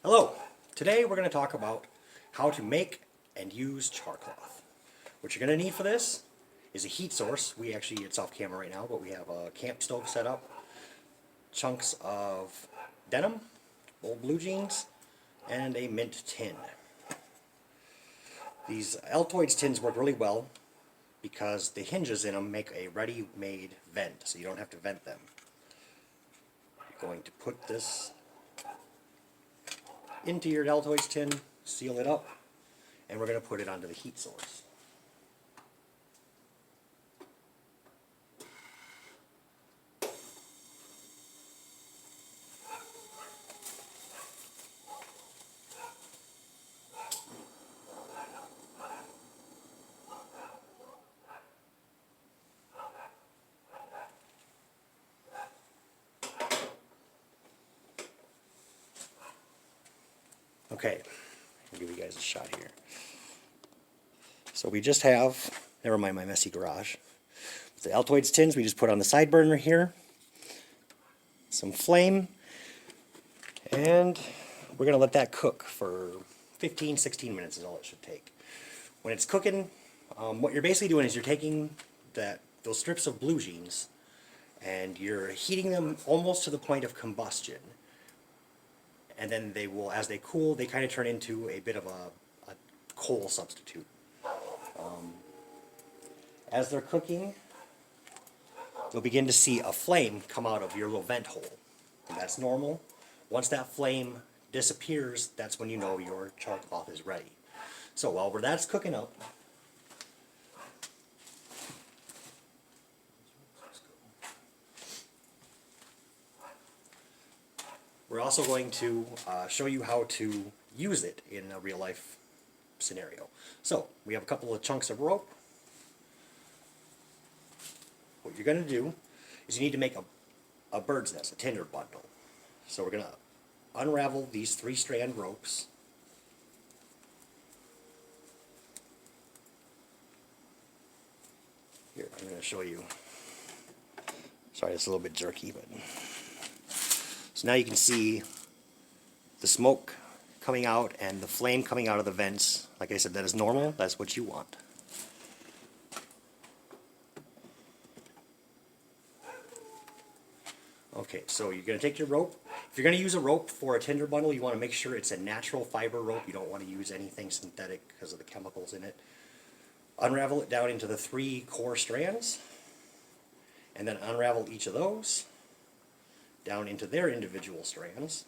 Hello! Today we're going to talk about how to make and use char cloth. What you're going to need for this is a heat source. It's off camera right now, but we have a camp stove set up, chunks of denim, old blue jeans, and a mint tin. These Altoids tins work really well because the hinges in them make a ready-made vent, so you don't have to vent them. You're going to put this into your Altoids tin, seal it up, and we're going to put it onto the heat source. Okay, I'll give you guys a shot here. So we just have, never mind my messy garage, the Altoids tins we just put on the side burner here, some flame, and we're going to let that cook for 15-16 minutes is all it should take. When it's cooking, what you're basically doing is you're taking those strips of blue jeans and you're heating them almost to the point of combustion. And then they will, as they cool, they kind of turn into a bit of a coal substitute. As they're cooking, you'll begin to see a flame come out of your little vent hole. And that's normal. Once that flame disappears, that's when you know your char cloth is ready. So while that's cooking up, we're also going to show you how to use it in a real life scenario. So we have a couple of chunks of rope. What you're going to do is you need to make a bird's nest, a tinder bundle. So we're going to unravel these 3-strand ropes. Here, I'm going to show you. Sorry, it's a little bit jerky, but... So now you can see the smoke coming out and the flame coming out of the vents. Like I said, that is normal. That's what you want. Okay, so you're going to take your rope. If you're going to use a rope for a tinder bundle, you want to make sure it's a natural fiber rope. You don't want to use anything synthetic because of the chemicals in it. Unravel it down into the 3 core strands, and then unravel each of those down into their individual strands.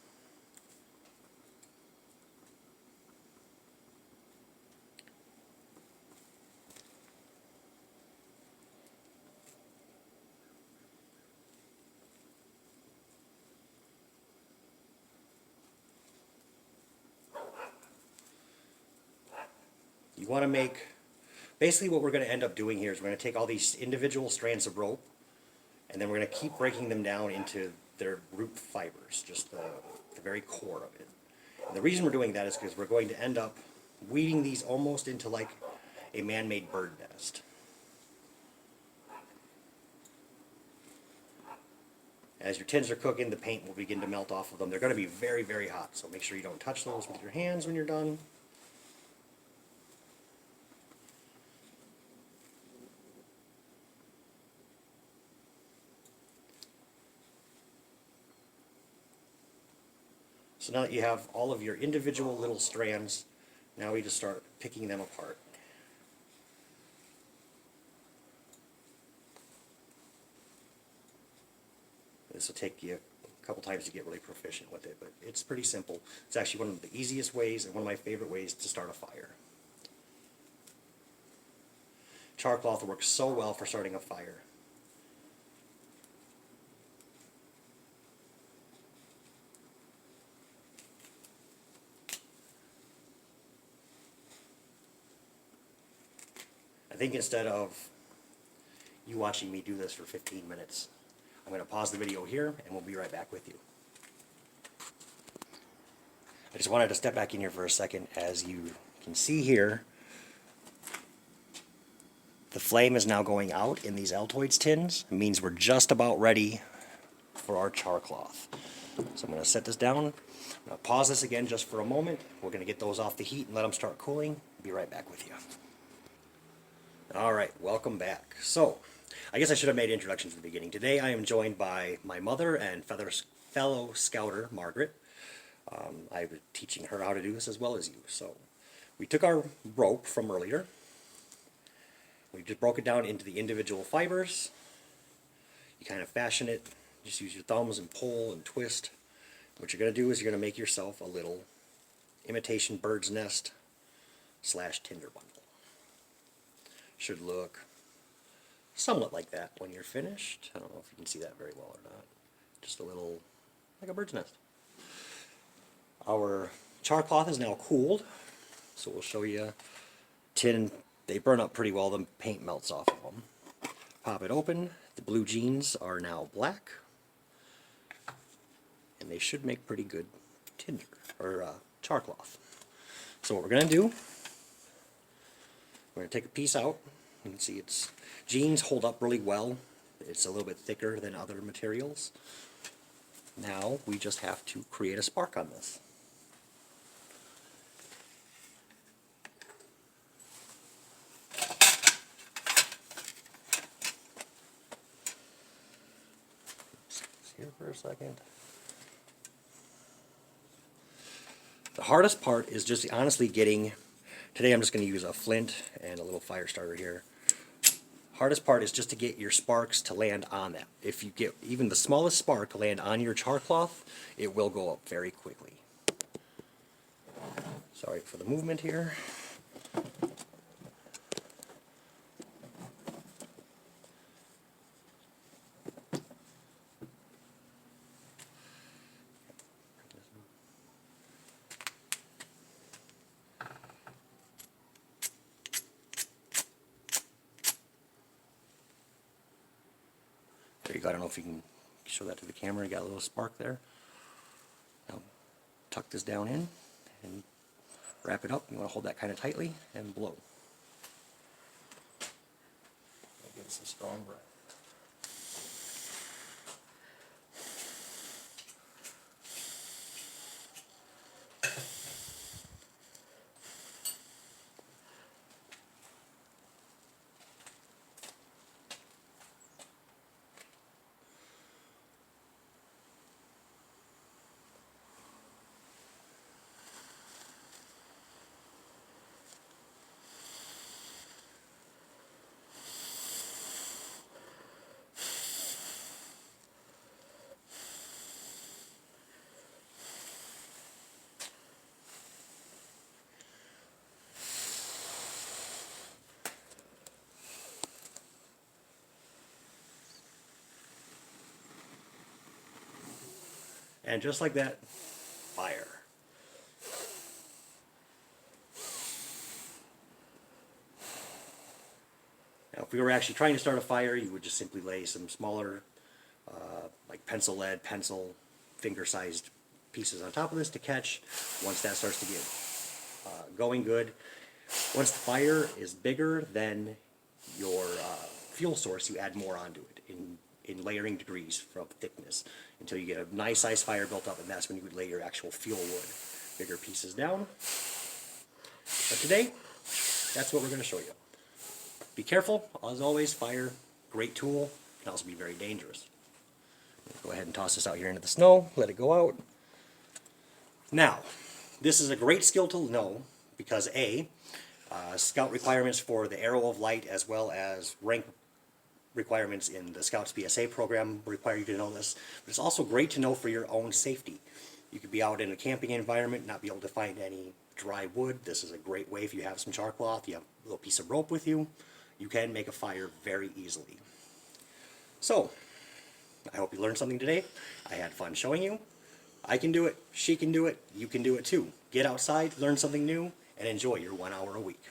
You want to make, basically what we're going to end up doing here is we're going to take all these individual strands of rope and then we're going to keep breaking them down into their root fibers, just the very core of it. And the reason we're doing that is because we're going to end up weeding these almost into like a man-made bird nest. As your tins are cooking, the paint will begin to melt off of them. They're going to be very, very hot, so make sure you don't touch those with your hands when you're done. So now that you have all of your individual little strands, now we just start picking them apart. This will take you a couple times to get really proficient with it, but it's pretty simple. It's actually one of the easiest ways and one of my favorite ways to start a fire. Char cloth works so well for starting a fire. I think instead of you watching me do this for 15 minutes, I'm going to pause the video here and we'll be right back with you. I just wanted to step back in here for a second. As you can see here, the flame is now going out in these Altoids tins. It means we're just about ready for our char cloth. So I'm going to set this down. I'm going to pause this again just for a moment. We're going to get those off the heat and let them start cooling. Be right back with you. All right, welcome back. So, I guess I should have made introductions at the beginning. Today I am joined by my mother and fellow scouter, Margaret. I've been teaching her how to do this as well as you. So, we took our rope from earlier. We just broke it down into the individual fibers. You kind of fashion it. Just use your thumbs and pull and twist. What you're going to do is you're going to make yourself a little imitation bird's nest / tinder bundle. Should look somewhat like that when you're finished. I don't know if you can see that very well or not. Just a little, like a bird's nest. Our char cloth is now cooled, so we'll show you tin. They burn up pretty well, the paint melts off of them. Pop it open. The blue jeans are now black, and they should make pretty good tinder, or char cloth. So what we're going to do, we're going to take a piece out. You can see its jeans hold up really well. It's a little bit thicker than other materials. Now we just have to create a spark on this. Here for a second. The hardest part is just honestly getting, today I'm just going to use a flint and a little fire starter here. Hardest part is just to get your sparks to land on that. If you get even the smallest spark to land on your char cloth, it will go up very quickly. Sorry for the movement here. There you go. I don't know if you can show that to the camera. You got a little spark there. Now tuck this down in and wrap it up. You want to hold that kind of tightly and blow. Give it some strong breath. And just like that, fire. Now, if we were actually trying to start a fire, you would just simply lay some smaller, like pencil lead, pencil, finger-sized pieces on top of this to catch. Once that starts to get going good, once the fire is bigger than your fuel source, you add more onto it in layering degrees from thickness until you get a nice size fire built up, and that's when you would lay your actual fuel wood, bigger pieces down. But today, that's what we're going to show you. Be careful, as always. Fire, great tool, can also be very dangerous. Go ahead and toss this out here into the snow, let it go out. Now, this is a great skill to know because Scout requirements for the Arrow of Light as well as rank requirements in the Scouts BSA program require you to know this, but it's also great to know for your own safety. You could be out in a camping environment, not be able to find any dry wood. This is a great way if you have some char cloth, you have a little piece of rope with you, you can make a fire very easily. So, I hope you learned something today. I had fun showing you. I can do it, she can do it, you can do it too. Get outside, learn something new, and enjoy your 1 hour a week.